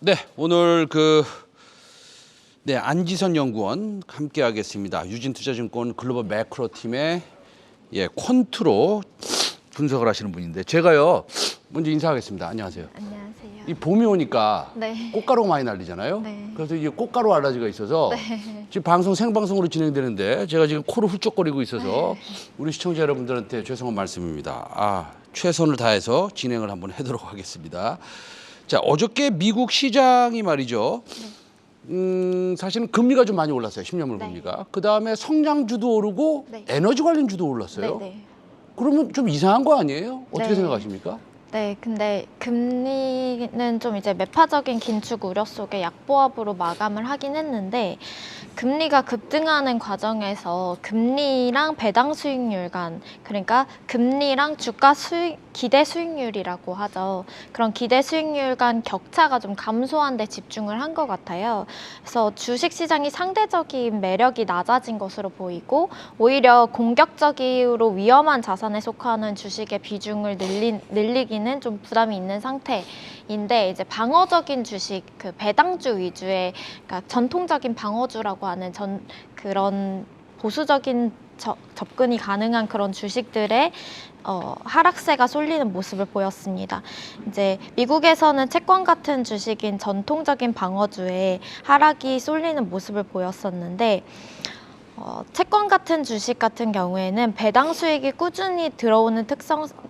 네, 오늘 안지선 연구원 함께하겠습니다. 유진투자증권 글로벌 매크로 팀의 퀀트로 분석을 하시는 분인데 제가요 먼저 인사하겠습니다. 안녕하세요. 안녕하세요. 이 봄이 오니까 네. 꽃가루가 많이 날리잖아요. 네. 그래서 이게 꽃가루 알러지가 있어서 네. 지금 방송 생방송으로 진행되는데 제가 지금 코를 훌쩍거리고 있어서 우리 시청자 여러분들한테 죄송한 말씀입니다. 최선을 다해서 진행을 한번 하도록 하겠습니다. 자, 어저께 미국 시장이 말이죠. 사실은 금리가 좀 많이 올랐어요. 10년물 네. 금리가. 그다음에 성장주도 오르고 네. 에너지 관련주도 올랐어요. 네. 그러면 좀 이상한 거 아니에요? 어떻게 네. 생각하십니까? 네, 근데 금리는 좀 이제 매파적인 긴축 우려 속에 약보합으로 마감을 하긴 했는데 금리가 급등하는 과정에서 금리랑 배당 수익률 간, 그러니까 금리랑 주가 기대 수익률이라고 하죠. 그런 기대 수익률 간 격차가 좀 감소한 데 집중을 한 것 같아요. 그래서 주식 시장이 상대적인 매력이 낮아진 것으로 보이고 오히려 공격적으로 위험한 자산에 속하는 주식의 비중을 늘리기는 좀 부담이 있는 상태인데, 이제 방어적인 주식, 그 배당주 위주의, 그러니까 전통적인 방어주라고 하는 그런 보수적인 접근이 가능한 그런 주식들의 하락세가 쏠리는 모습을 보였습니다. 이제 미국에서는 채권 같은 주식인 전통적인 방어주에 하락이 쏠리는 모습을 보였었는데, 채권 같은 주식 같은 경우에는 배당 수익이 꾸준히 들어오는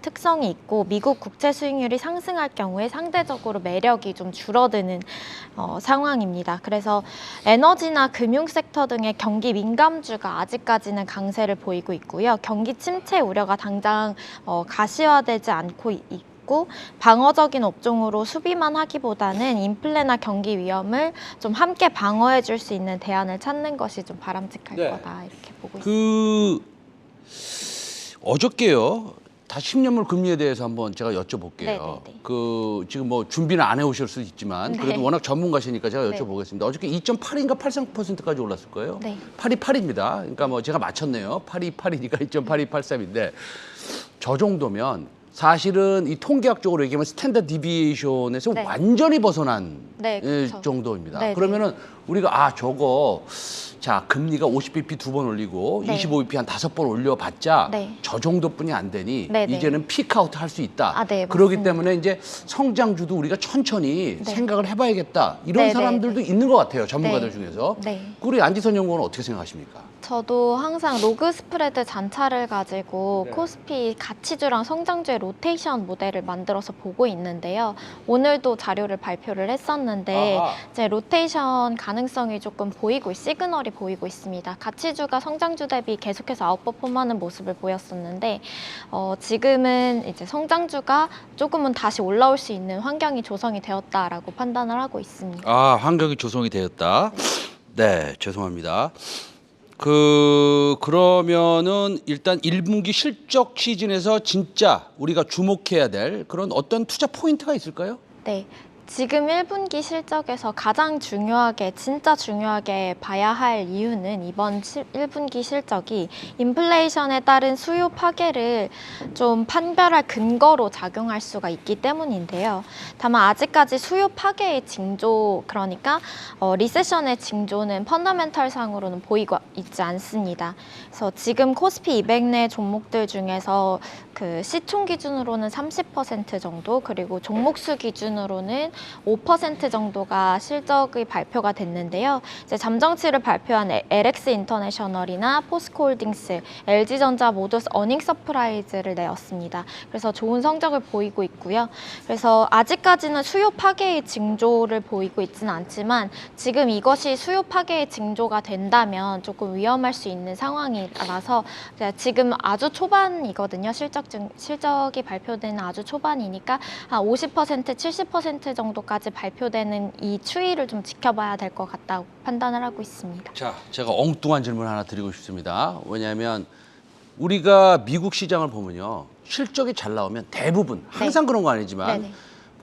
특성이 있고 미국 국채 수익률이 상승할 경우에 상대적으로 매력이 좀 줄어드는 상황입니다. 그래서 에너지나 금융 섹터 등의 경기 민감주가 아직까지는 강세를 보이고 있고요. 경기 침체 우려가 당장 가시화되지 않고 있고 방어적인 업종으로 수비만 하기보다는 인플레나 경기 위험을 좀 함께 방어해 줄 수 있는 대안을 찾는 것이 좀 바람직할 거다, 이렇게 보고 있습니다. 어저께요. 다시 10년물 금리에 대해서 한번 제가 여쭤볼게요. 네네네. 지금 뭐 준비는 안 해오실 수 있지만 그래도 네. 워낙 전문가시니까 제가 네. 여쭤보겠습니다. 어저께 2.8인가 83%까지 올랐을 거예요. 네. 8.28입니다. 그러니까 뭐 제가 맞췄네요. 8.28이니까 2.8283인데 저 정도면 사실은 이 통계학적으로 얘기하면 스탠다드 디비에이션에서 네. 완전히 벗어난 네, 그렇죠. 정도입니다. 네, 그러면은 우리가 저거 자 금리가 50bp 2번 올리고 네. 25bp 한 5번 올려봤자 네. 저 정도뿐이 안 되니 네, 네. 이제는 피크아웃 할 수 있다. 네, 그렇기 맞습니다. 때문에 이제 성장주도 우리가 천천히 네. 생각을 해봐야겠다. 이런 네, 사람들도 네, 네. 있는 것 같아요. 전문가들 네. 중에서. 네. 우리 안지선 연구원은 어떻게 생각하십니까? 저도 항상 로그 스프레드 잔차를 가지고 네. 코스피 가치주랑 성장주의 로테이션 모델을 만들어서 보고 있는데요. 오늘도 자료를 발표를 했었는데 아하. 이제 로테이션 가능성이 조금 시그널이 보이고 있습니다. 가치주가 성장주 대비 계속해서 아웃퍼폼하는 모습을 보였었는데 지금은 이제 성장주가 조금은 다시 올라올 수 있는 환경이 조성이 되었다라고 판단을 하고 있습니다. 환경이 조성이 되었다. 네, 죄송합니다. 그러면은 일단 1분기 실적 시즌에서 진짜 우리가 주목해야 될 그런 어떤 투자 포인트가 있을까요? 네. 지금 1분기 실적에서 가장 진짜 중요하게 봐야 할 이유는 이번 1분기 실적이 인플레이션에 따른 수요 파괴를 좀 판별할 근거로 작용할 수가 있기 때문인데요. 다만 아직까지 수요 파괴의 징조, 그러니까 리세션의 징조는 펀더멘털상으로는 보이고 있지 않습니다. 그래서 지금 코스피 200 내 종목들 중에서 그 시총 기준으로는 30% 정도, 그리고 종목수 기준으로는 5% 정도가 실적이 발표가 됐는데요. 이제 잠정치를 발표한 LX 인터내셔널이나 포스코홀딩스, LG전자 모두 어닝 서프라이즈를 내었습니다. 그래서 좋은 성적을 보이고 있고요. 그래서 아직까지는 수요 파괴의 징조를 보이고 있지는 않지만 지금 이것이 수요 파괴의 징조가 된다면 조금 위험할 수 있는 상황이라서 지금 아주 초반이거든요. 실적이 발표되는 아주 초반이니까 한 50%, 70% 정도까지 발표되는 이 추이를 좀 지켜봐야 될 것 같다고 판단을 하고 있습니다. 자, 제가 엉뚱한 질문 하나 드리고 싶습니다. 왜냐하면 우리가 미국 시장을 보면요. 실적이 잘 나오면 대부분, 항상 그런 거 아니지만 네네.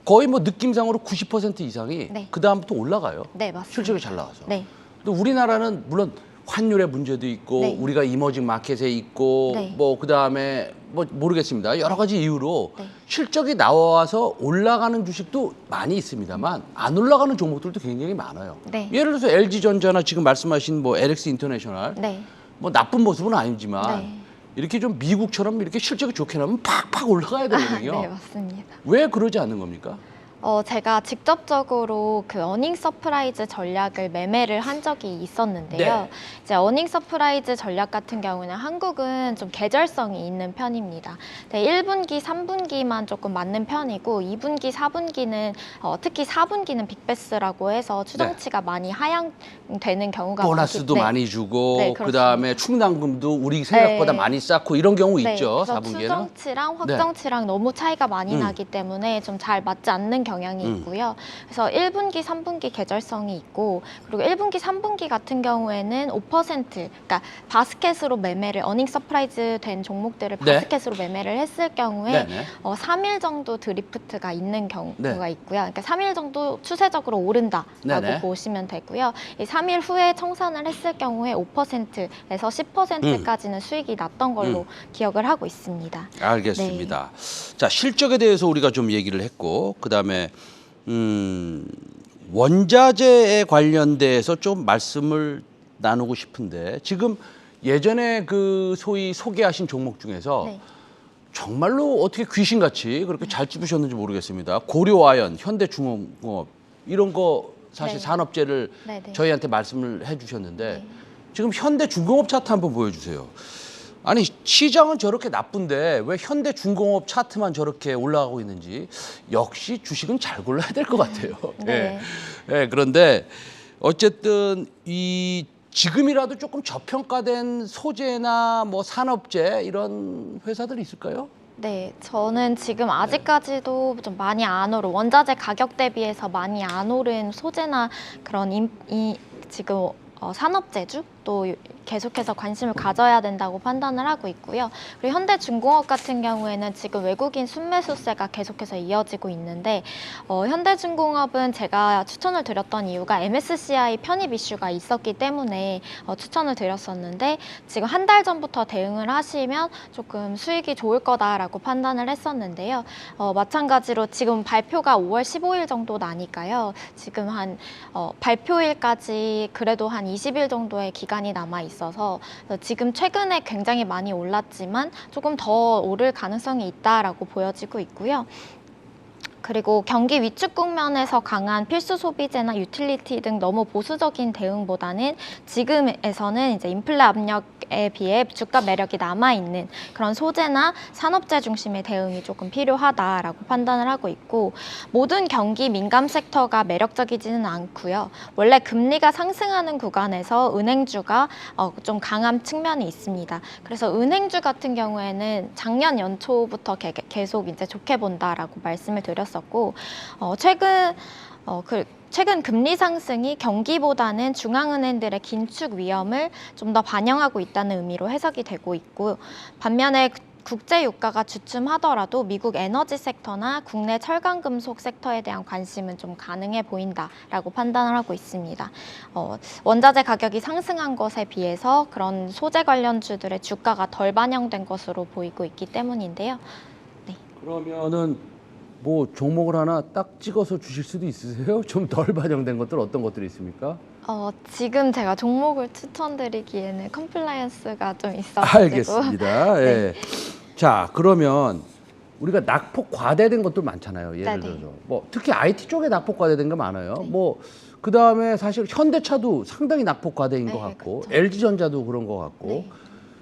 거의 뭐 느낌상으로 90% 이상이 네. 그다음부터 올라가요. 네, 맞습니다. 실적이 잘 나와서. 네. 또 우리나라는 물론 환율의 문제도 있고 네. 우리가 이머징 마켓에 있고 네. 뭐 그다음에 뭐 모르겠습니다. 여러 가지 이유로 네. 실적이 나와서 올라가는 주식도 많이 있습니다만 안 올라가는 종목들도 굉장히 많아요. 네. 예를 들어서 LG전자나 지금 말씀하신 뭐 LX 인터내셔널 네. 뭐 나쁜 모습은 아니지만 네. 이렇게 좀 미국처럼 이렇게 실적이 좋게 나면 팍팍 올라가야 되거든요. 네, 맞습니다. 왜 그러지 않는 겁니까? 제가 직접적으로 그 어닝 서프라이즈 전략을 매매를 한 적이 있었는데요. 네. 이제 어닝 서프라이즈 전략 같은 경우는 한국은 좀 계절성이 있는 편입니다. 네, 1분기, 3분기만 조금 맞는 편이고 2분기, 4분기는 특히 4분기는 빅베스라고 해서 추정치가 많이 하향되는 경우가 보너스도 네. 많이 주고 네, 그다음에 충당금도 우리 생각보다 네. 많이 쌓고 이런 경우 네, 있죠. 그래서 4분기에는. 추정치랑 확정치랑 너무 차이가 많이 나기 때문에 좀 잘 맞지 않는 경향이 있고요. 그래서 1분기, 3분기 계절성이 있고 그리고 1분기, 3분기 같은 경우에는 5% 그러니까 바스켓으로 매매를 어닝 서프라이즈 된 종목들을 네. 바스켓으로 매매를 했을 경우에 네네. 3일 정도 드리프트가 있는 경우가 네. 있고요. 그러니까 3일 정도 추세적으로 오른다라고 네네. 보시면 되고요. 이 3일 후에 청산을 했을 경우에 5%에서 10%까지는 수익이 났던 걸로 기억을 하고 있습니다. 알겠습니다. 자, 실적에 대해서 우리가 좀 얘기를 했고 그다음에 원자재에 관련돼서 좀 말씀을 나누고 싶은데 지금 예전에 그 소위 소개하신 종목 중에서 네. 정말로 어떻게 귀신같이 그렇게 잘 찝으셨는지 모르겠습니다. 고려아연, 현대중공업 이런 거 사실 네. 산업재를 네, 네. 저희한테 말씀을 해주셨는데 네. 지금 현대중공업 차트 한번 보여주세요. 아니 시장은 저렇게 나쁜데 왜 현대중공업 차트만 저렇게 올라가고 있는지 역시 주식은 잘 골라야 될 것 같아요. 네. 예. 예, 그런데 어쨌든 이 지금이라도 조금 저평가된 소재나 뭐 산업재 이런 회사들이 있을까요? 네, 저는 지금 아직까지도 좀 많이 안 오른 원자재 가격 대비해서 많이 안 오른 소재나 그런 지금 산업재주 또 계속해서 관심을 가져야 된다고 판단을 하고 있고요. 그리고 현대중공업 같은 경우에는 지금 외국인 순매수세가 계속해서 이어지고 있는데 현대중공업은 제가 추천을 드렸던 이유가 MSCI 편입 이슈가 있었기 때문에 추천을 드렸었는데 지금 한 달 전부터 대응을 하시면 조금 수익이 좋을 거다라고 판단을 했었는데요. 마찬가지로 지금 발표가 5월 15일 정도 나니까요. 지금 한 발표일까지 그래도 한 20일 정도의 기간이 남아 있어서 지금 최근에 굉장히 많이 올랐지만 조금 더 오를 가능성이 있다라고 보여지고 있고요. 그리고 경기 위축 국면에서 강한 필수 소비재나 유틸리티 등 너무 보수적인 대응보다는 지금에서는 이제 인플레 압력에 비해 주가 매력이 남아있는 그런 소재나 산업재 중심의 대응이 조금 필요하다라고 판단을 하고 있고 모든 경기 민감 섹터가 매력적이지는 않고요. 원래 금리가 상승하는 구간에서 은행주가 좀 강한 측면이 있습니다. 그래서 은행주 같은 경우에는 작년 연초부터 계속 이제 좋게 본다라고 말씀을 드렸었고 최근 금리 상승이 경기보다는 중앙은행들의 긴축 위험을 좀 더 반영하고 있다는 의미로 해석이 되고 있고 반면에 국제 유가가 주춤하더라도 미국 에너지 섹터나 국내 철강 금속 섹터에 대한 관심은 좀 가능해 보인다라고 판단을 하고 있습니다. 원자재 가격이 상승한 것에 비해서 그런 소재 관련주들의 주가가 덜 반영된 것으로 보이고 있기 때문인데요. 네. 그러면은 뭐 종목을 하나 딱 찍어서 주실 수도 있으세요? 좀 덜 반영된 것들 어떤 것들이 있습니까? 지금 제가 종목을 추천드리기에는 컴플라이언스가 좀 있어가지고. 알겠습니다. 예. 자, 그러면 우리가 낙폭 과대된 것도 많잖아요. 예를 네네. 들어서 뭐 특히 IT 쪽에 낙폭 과대된 거 많아요. 네. 뭐 그다음에 사실 현대차도 상당히 낙폭 과대인 것 네, 같고 그렇죠. LG전자도 그런 것 같고 네.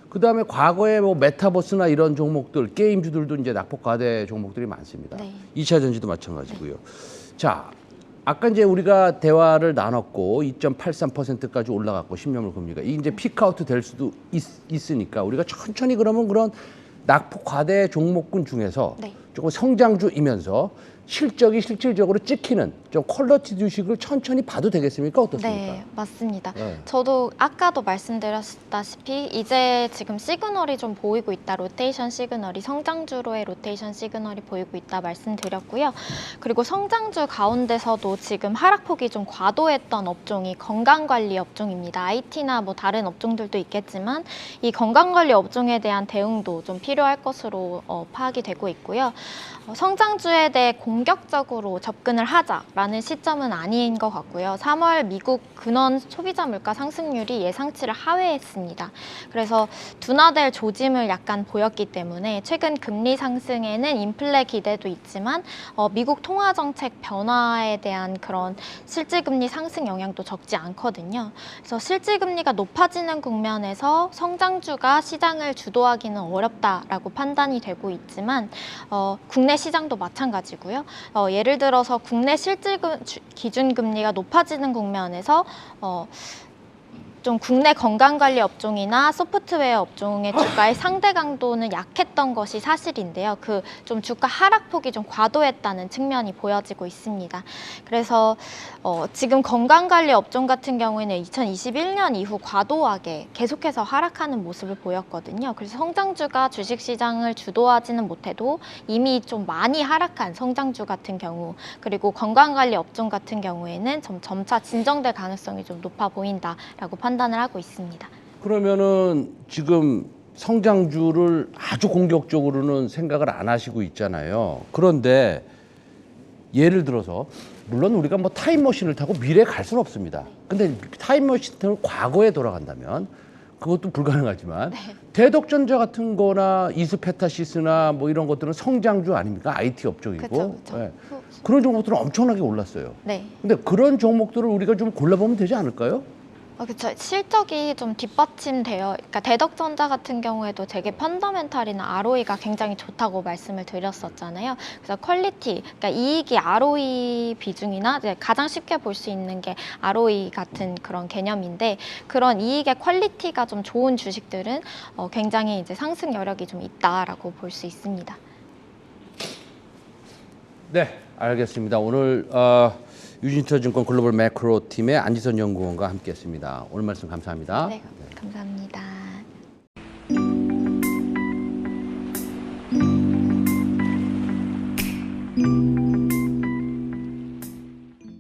그다음에 과거에 뭐 메타버스나 이런 종목들 게임주들도 이제 낙폭 과대 종목들이 많습니다. 네. 2차 전지도 마찬가지고요. 자, 아까 이제 우리가 대화를 나눴고 2.83%까지 올라갔고 10년물 금리가 이게 이제 피크아웃 될 수도 있으니까 우리가 천천히 그러면 그런 낙폭 과대 종목군 중에서 네. 조금 성장주이면서 실적이 실질적으로 찍히는 좀 퀄리티 주식을 천천히 봐도 되겠습니까? 어떻습니까? 네, 맞습니다. 네. 저도 아까도 말씀드렸다시피 이제 지금 시그널이 좀 보이고 있다. 로테이션 시그널이 성장주로의 로테이션 시그널이 보이고 있다 말씀드렸고요. 그리고 성장주 가운데서도 지금 하락폭이 좀 과도했던 업종이 건강관리 업종입니다. IT나 뭐 다른 업종들도 있겠지만 이 건강관리 업종에 대한 대응도 좀 필요할 것으로 파악이 되고 있고요. 성장주에 대해 공격적으로 접근을 하자라는 시점은 아닌 것 같고요. 3월 미국 근원 소비자 물가 상승률이 예상치를 하회했습니다. 그래서 둔화될 조짐을 약간 보였기 때문에 최근 금리 상승에는 인플레 기대도 있지만 미국 통화 정책 변화에 대한 그런 실질금리 상승 영향도 적지 않거든요. 그래서 실질금리가 높아지는 국면에서 성장주가 시장을 주도하기는 어렵다라고 판단이 되고 있지만 국내 시장도 마찬가지고요. 예를 들어서 국내 실질 기준금리가 높아지는 국면에서 좀 국내 건강관리 업종이나 소프트웨어 업종의 주가의 상대 강도는 약했던 것이 사실인데요. 그 좀 주가 하락폭이 좀 과도했다는 측면이 보여지고 있습니다. 그래서 지금 건강관리 업종 같은 경우에는 2021년 이후 과도하게 계속해서 하락하는 모습을 보였거든요. 그래서 성장주가 주식시장을 주도하지는 못해도 이미 좀 많이 하락한 성장주 같은 경우 그리고 건강관리 업종 같은 경우에는 점차 진정될 가능성이 좀 높아 보인다라고 판단을 하고 있습니다. 그러면은 지금 성장주를 아주 공격적으로는 생각을 안 하시고 있잖아요. 그런데 예를 들어서 물론 우리가 뭐 타임머신을 타고 미래에 갈 수는 없습니다. 근데 타임머신 타고 과거에 돌아간다면 그것도 불가능하지만 대덕전자 같은 거나 이스페타시스나 뭐 이런 것들은 성장주 아닙니까? IT 업종이고. 그쵸. 예. 그런 종목들은 엄청나게 올랐어요. 네. 근데 그런 종목들을 우리가 좀 골라보면 되지 않을까요? 그렇죠. 실적이 좀 뒷받침되어, 그러니까 대덕전자 같은 경우에도 되게 펀더멘탈이나 ROE가 굉장히 좋다고 말씀을 드렸었잖아요. 그래서 퀄리티, 그러니까 이익이 ROE 비중이나 이제 가장 쉽게 볼 수 있는 게 ROE 같은 그런 개념인데 그런 이익의 퀄리티가 좀 좋은 주식들은 굉장히 이제 상승 여력이 좀 있다라고 볼 수 있습니다. 네, 알겠습니다. 오늘 유진투자증권 글로벌 매크로 팀의 안지선 연구원과 함께했습니다. 오늘 말씀 감사합니다. 네, 감사합니다.